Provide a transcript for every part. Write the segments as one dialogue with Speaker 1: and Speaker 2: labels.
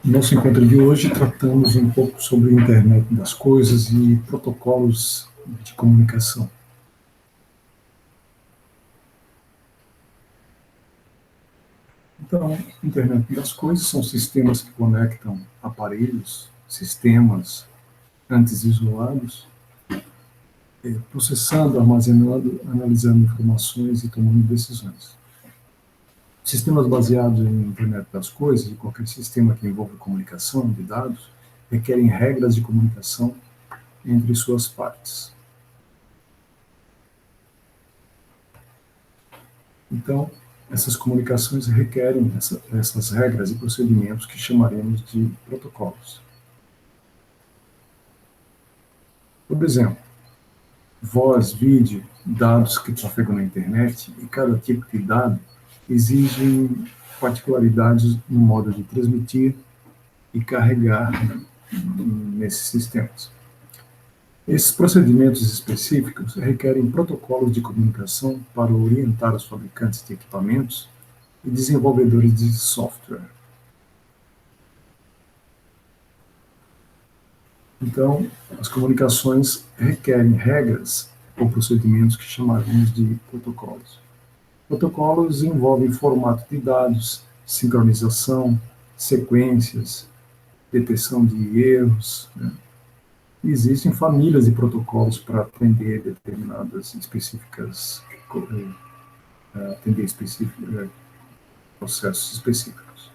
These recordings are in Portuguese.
Speaker 1: No nosso encontro de hoje, tratamos um pouco sobre a internet das coisas e protocolos de comunicação. Então, internet das coisas são sistemas que conectam aparelhos, sistemas antes isolados, processando, armazenando, analisando informações e tomando decisões. Sistemas baseados em internet das coisas e qualquer sistema que envolva comunicação de dados requerem regras de comunicação entre suas partes. Então, essas comunicações requerem essas regras e procedimentos que chamaremos de protocolos. Por exemplo, voz, vídeo, dados que trafegam na internet e cada tipo de dado exigem particularidades no modo de transmitir e carregar nesses sistemas. Esses procedimentos específicos requerem protocolos de comunicação para orientar os fabricantes de equipamentos e desenvolvedores de software. Então, as comunicações requerem regras ou procedimentos que chamaremos de protocolos. Protocolos envolvem formato de dados, sincronização, sequências, detecção de erros, né? Existem famílias de protocolos para atender determinadas específicas, atender processos específicos.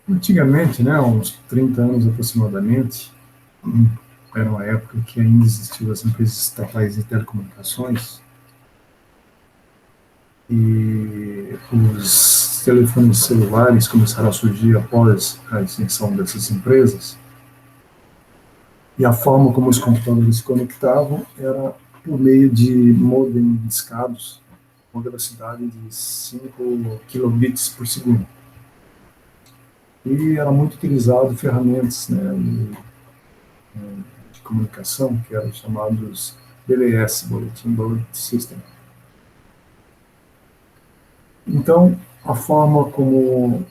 Speaker 1: Antigamente, né, uns 30 anos aproximadamente, era uma época que ainda existiam as empresas estatais de telecomunicações e os telefones celulares começaram a surgir após a extinção dessas empresas. E a forma como os computadores se conectavam era por meio de modem discados com velocidade de 5 kilobits por segundo. E era muito utilizado ferramentas, né, de comunicação, que eram chamados BBS, Bulletin Board System. Então, a forma como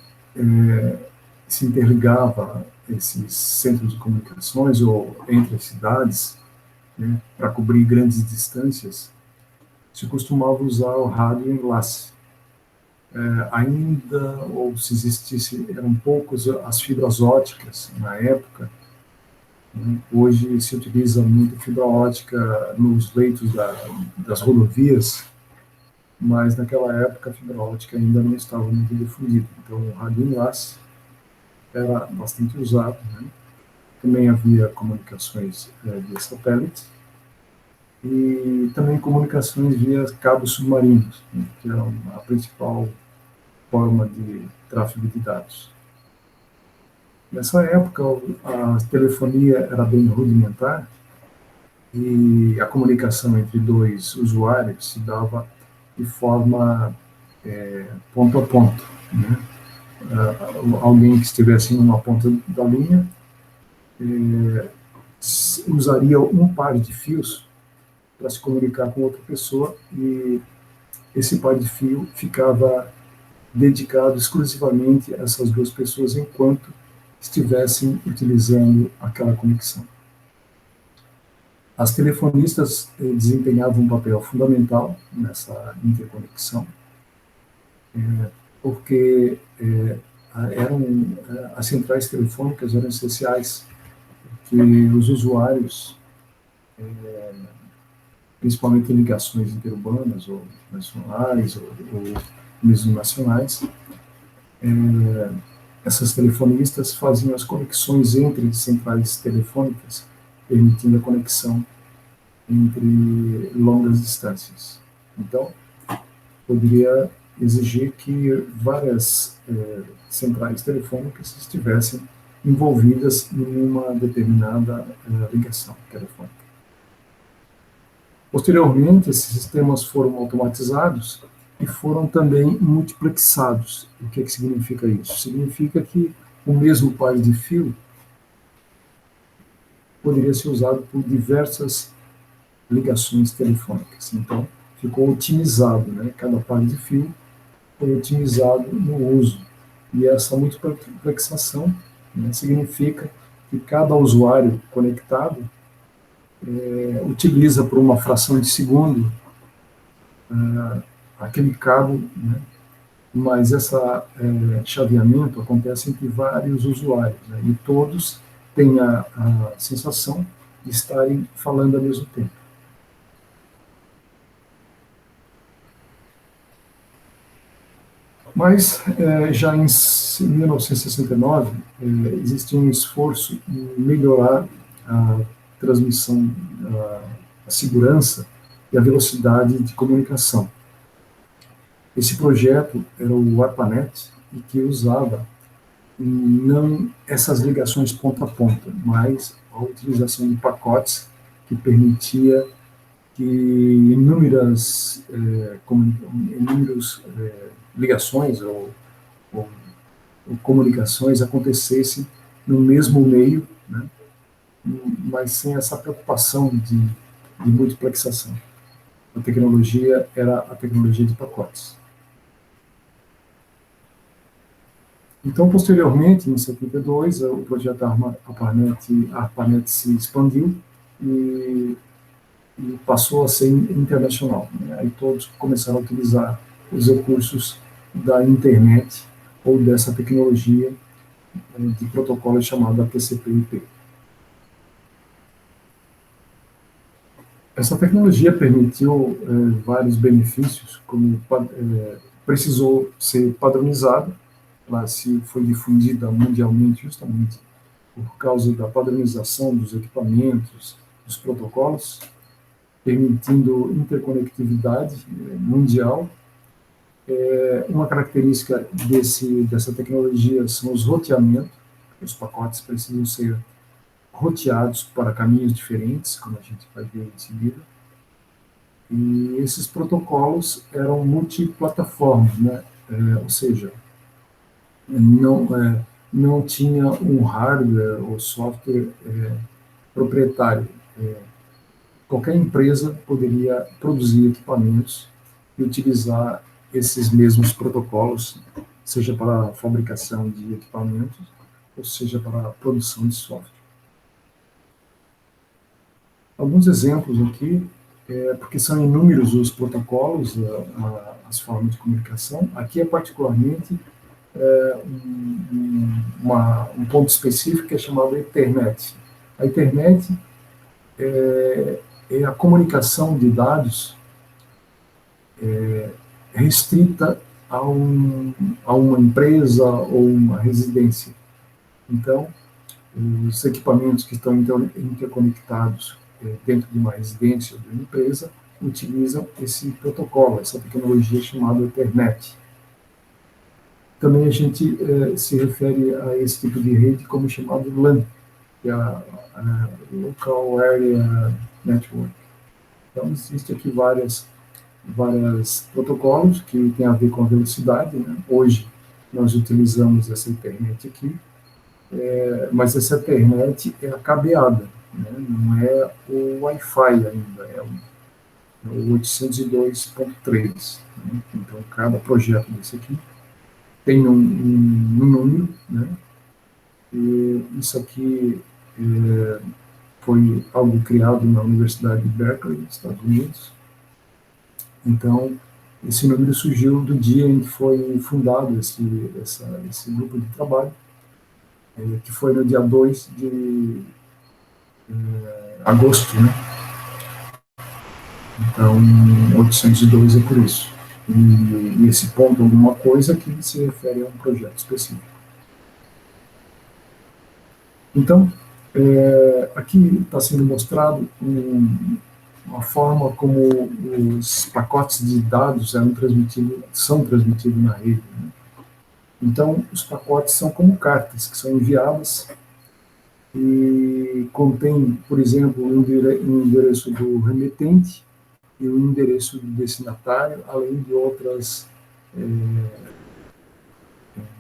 Speaker 1: se interligava esses centros de comunicações ou entre as cidades, né, para cobrir grandes distâncias, se costumava usar o rádio enlace. Ainda, ou se existisse, eram poucos as fibras óticas na época. Né? Hoje se utiliza muito fibra ótica nos leitos das rodovias, mas naquela época a fibra ótica ainda não estava muito difundida. Então o rádio enlace era bastante usado. Né? Também havia comunicações via satélite e também comunicações via cabos submarinos, né? Que eram a principal forma de tráfego de dados. Nessa época, a telefonia era bem rudimentar e a comunicação entre dois usuários se dava de forma ponto a ponto. Né? Alguém que estivesse em uma ponta da linha usaria um par de fios para se comunicar com outra pessoa e esse par de fio ficava dedicado exclusivamente a essas duas pessoas enquanto estivessem utilizando aquela conexão. As telefonistas desempenhavam um papel fundamental nessa interconexão, porque as centrais telefônicas eram essenciais, porque os usuários, principalmente em ligações interurbanas ou nacionais ou mesmo nacionais, essas telefonistas faziam as conexões entre centrais telefônicas, permitindo a conexão entre longas distâncias. Então, poderia exigir que várias centrais telefônicas estivessem envolvidas em uma determinada ligação telefônica. Posteriormente, esses sistemas foram automatizados e foram também multiplexados. O que significa isso? Significa que o mesmo par de fio poderia ser usado por diversas ligações telefônicas. Então, ficou otimizado, né? Cada par de fio foi otimizado no uso. E essa multiplexação, né, significa que cada usuário conectado utiliza por uma fração de segundo aquele cabo, né, mas esse chaveamento acontece entre vários usuários, né, e todos têm a sensação de estarem falando ao mesmo tempo. Mas, já em 1969, existia um esforço em melhorar a transmissão, a segurança e a velocidade de comunicação. Esse projeto era o ARPANET, e que usava não essas ligações ponta a ponta, mas a utilização de pacotes que permitia que inúmeras ligações ou, ou comunicações acontecessem no mesmo meio, né, mas sem essa preocupação de multiplexação. A tecnologia era a tecnologia de pacotes. Então, posteriormente, em 72, o projeto ARPANET se expandiu e passou a ser internacional, né? Aí todos começaram a utilizar os recursos da internet ou dessa tecnologia de protocolo chamado TCP/IP. Essa tecnologia permitiu vários benefícios, como precisou ser padronizada, ela foi difundida mundialmente justamente por causa da padronização dos equipamentos, dos protocolos, permitindo interconectividade mundial. Uma característica dessa tecnologia são os roteamentos. Os pacotes precisam ser roteados para caminhos diferentes, como a gente vai ver em seguida. E esses protocolos eram multiplataformas, né? Ou seja, não tinha um hardware ou software proprietário. Qualquer empresa poderia produzir equipamentos e utilizar esses mesmos protocolos, seja para a fabricação de equipamentos, ou seja para a produção de software. Alguns exemplos aqui, porque são inúmeros os protocolos, as formas de comunicação. Aqui é particularmente um ponto específico que é chamado Ethernet. A Ethernet é a comunicação de dados restrita a uma empresa ou uma residência. Então, os equipamentos que estão interconectados dentro de uma residência ou de uma empresa utilizam esse protocolo, essa tecnologia chamada Ethernet. Também a gente se refere a esse tipo de rede como chamado LAN, que é a Local Area Network. Então, existem aqui vários protocolos que têm a ver com a velocidade, né? Hoje, nós utilizamos essa internet aqui, mas essa internet é a cabeada, né? Não é o Wi-Fi ainda, é o 802.3. Né? Então, cada projeto desse aqui tem um número, né? E isso aqui foi algo criado na Universidade de Berkeley, nos Estados Unidos. Então, esse número surgiu do dia em que foi fundado esse grupo de trabalho, que foi no dia 2 de agosto, né? Então, 802 é por isso. E esse ponto, alguma coisa, que se refere a um projeto específico. Então, aqui está sendo mostrado uma forma como os pacotes de dados são transmitidos na rede, né? Então, os pacotes são como cartas que são enviadas e contém, por exemplo, o endereço do remetente e o endereço do destinatário, além de outras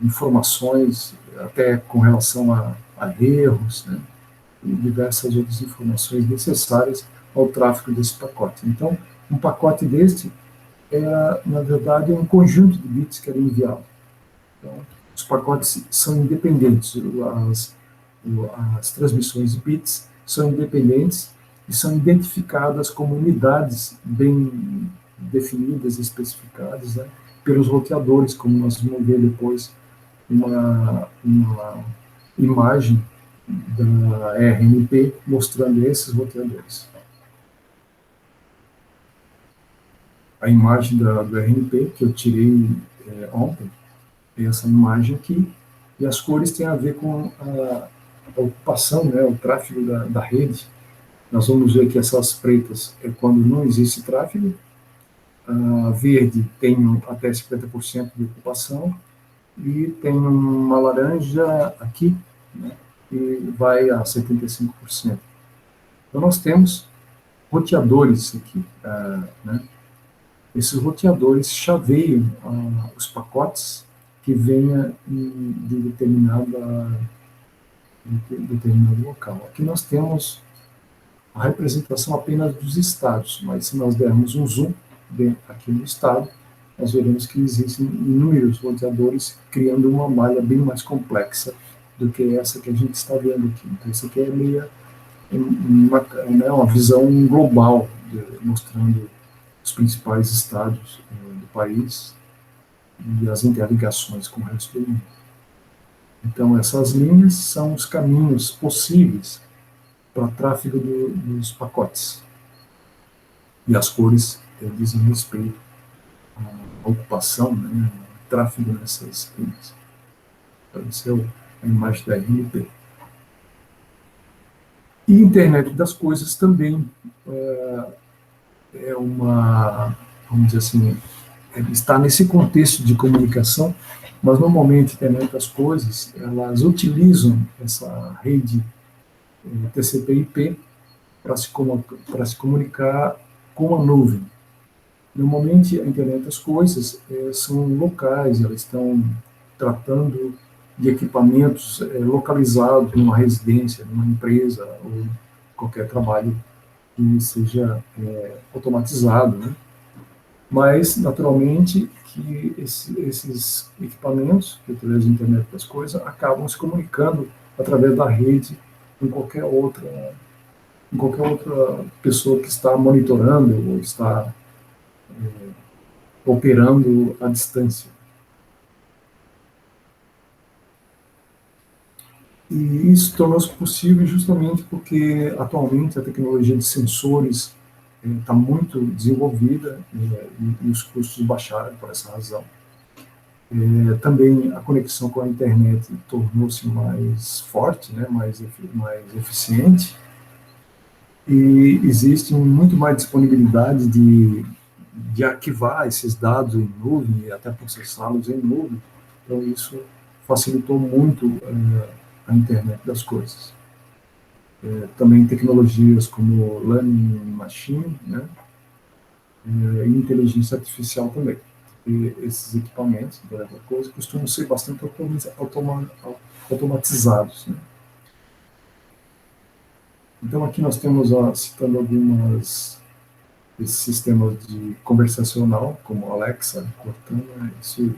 Speaker 1: informações, até com relação a erros, né? E diversas outras informações necessárias ao tráfego desse pacote. Então, um pacote deste era, na verdade, um conjunto de bits que era enviado. Então, os pacotes são independentes, as transmissões de bits são independentes e são identificadas como unidades bem definidas e especificadas, né, pelos roteadores, como nós vamos ver depois uma imagem da RNP mostrando esses roteadores. A imagem do RNP que eu tirei ontem, essa imagem aqui, e as cores têm a ver com a ocupação, né, o tráfego da rede. Nós vamos ver que essas pretas é quando não existe tráfego, a verde tem até 50% de ocupação, e tem uma laranja aqui, né, que vai a 75%. Então nós temos roteadores aqui, né? Esses roteadores chaveiam os pacotes que venha de determinado local. Aqui nós temos a representação apenas dos estados, mas se nós dermos um zoom aqui no estado, nós veremos que existem inúmeros roteadores criando uma malha bem mais complexa do que essa que a gente está vendo aqui. Então, isso aqui é meio uma visão global, mostrando os principais estados do país e as interligações com o resto do mundo. Então, essas linhas são os caminhos possíveis para tráfego dos pacotes. E as cores dizem respeito à ocupação, né, ao tráfego nessas linhas. Então, essa é a imagem da RNP. E Internet das Coisas também é uma, vamos dizer assim, está nesse contexto de comunicação, mas normalmente a Internet das Coisas, elas utilizam essa rede TCP/IP para se comunicar com a nuvem. Normalmente a Internet das Coisas são locais, elas estão tratando de equipamentos localizados numa residência, numa empresa ou qualquer trabalho que seja automatizado, né? Mas, naturalmente, que esses equipamentos que utilizam a Internet das Coisas acabam se comunicando através da rede com qualquer outra pessoa que está monitorando ou está operando à distância. E isso tornou-se possível justamente porque, atualmente, a tecnologia de sensores está muito desenvolvida e os custos baixaram por essa razão. Também a conexão com a internet tornou-se mais forte, né, mais eficiente, e existe muito mais disponibilidade de arquivar esses dados em nuvem e até processá-los em nuvem. Então isso facilitou muito a internet das coisas. Também tecnologias como Learning Machine, né, e inteligência artificial também. E esses equipamentos da coisa costumam ser bastante automatizados, né? Então aqui nós temos, citando algumas desses sistemas de conversacional, como Alexa, Cortana e Siri.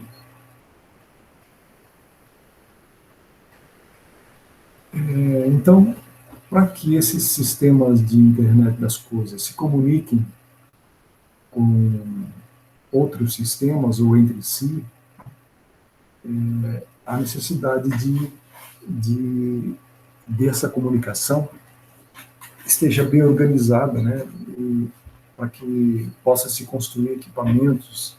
Speaker 1: Então, para que esses sistemas de internet das coisas se comuniquem com outros sistemas ou entre si, há necessidade dessa comunicação esteja bem organizada, né, para que possa se construir equipamentos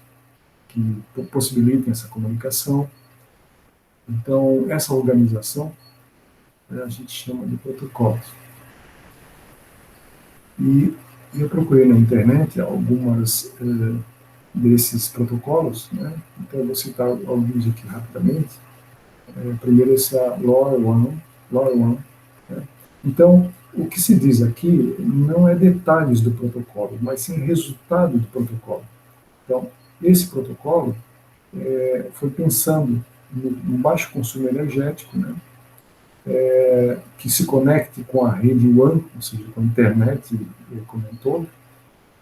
Speaker 1: que possibilitem essa comunicação. Então, essa organização a gente chama de protocolos. E eu procurei na internet algumas desses protocolos, né? Então eu vou citar alguns aqui rapidamente. Primeiro esse é a LoRaWAN, né? Então, o que se diz aqui não é detalhes do protocolo, mas sim resultado do protocolo. Então, esse protocolo foi pensando no baixo consumo energético, né? Que se conecte com a rede WAN, ou seja, com a internet como um todo,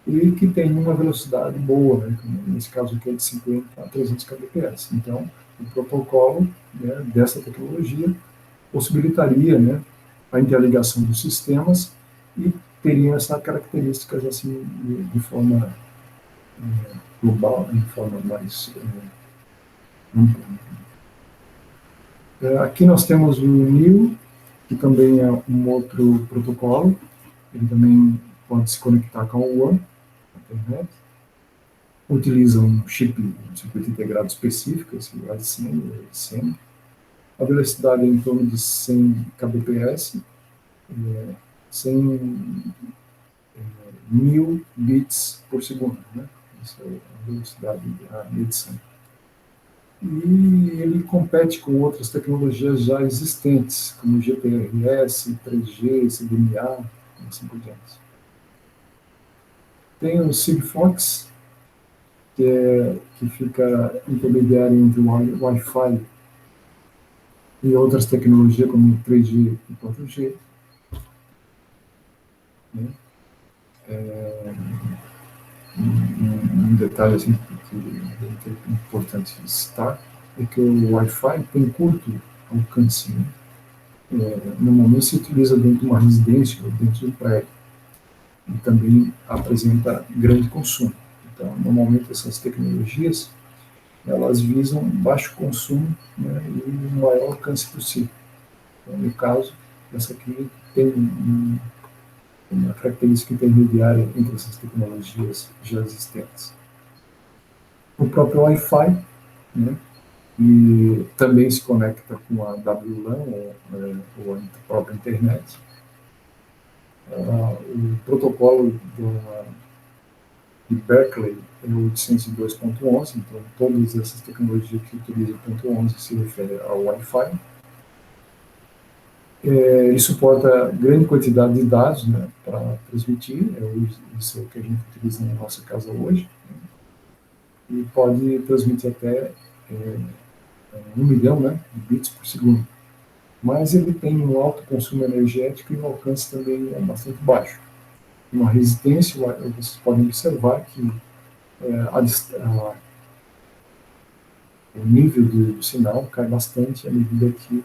Speaker 1: e que tem uma velocidade boa, né, nesse caso aqui é de 50 a 300 kbps. Então, o protocolo, né, dessa tecnologia possibilitaria, né, a interligação dos sistemas e teriam essas características assim de forma global, de forma mais ampla. Aqui nós temos o NIL, que também é um outro protocolo, ele também pode se conectar com o WAN, a internet, utiliza um chip, um circuito integrado específico, esse LCM. A velocidade é em torno de 100 kbps, 100 1000 bits por segundo, né? Essa é a velocidade da medição. E ele compete com outras tecnologias já existentes, como GPRS, 3G, CDMA, e assim por diante. Tem o Sigfox, que fica intermediário entre o Wi-Fi e outras tecnologias como 3G e 4G. Né? Um detalhe assim, que é importante citar é que o Wi-Fi tem curto alcance. Né? Normalmente se utiliza dentro de uma residência ou dentro de um prédio e também apresenta grande consumo. Então, normalmente essas tecnologias elas visam baixo consumo, né, e o maior alcance possível. Então, no caso, essa aqui tem uma característica intermediária entre essas tecnologias já existentes. O próprio Wi-Fi, né, e também se conecta com a WLAN, ou a própria internet. O protocolo de Berkeley é o 802.11, então todas essas tecnologias que utilizam o 11 se referem ao Wi-Fi. Ele suporta grande quantidade de dados, né, para transmitir, isso é o que a gente utiliza na nossa casa hoje, né, e pode transmitir até 1 milhão, né, de bits por segundo. Mas ele tem um alto consumo energético e o alcance também é bastante baixo. Uma resistência, vocês podem observar que o nível do sinal cai bastante à medida que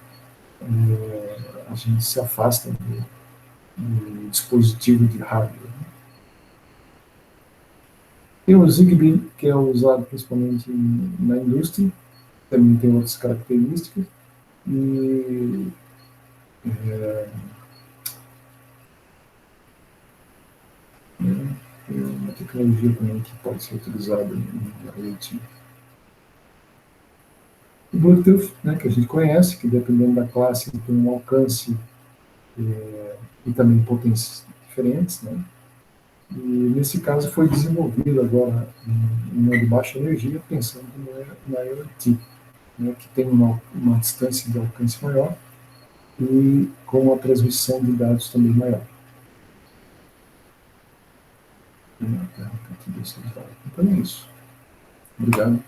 Speaker 1: a gente se afasta do dispositivo de hardware. Tem o Zigbee, que é usado principalmente na indústria, também tem outras características, e tem uma tecnologia também que pode ser utilizada em IoT. O Bluetooth, né, que a gente conhece, que dependendo da classe tem um alcance e também potências diferentes, né? E nesse caso foi desenvolvido agora em uma de baixa energia, pensando na IoT, né, que tem uma distância de alcance maior e com uma transmissão de dados também maior. Então é isso. Obrigado.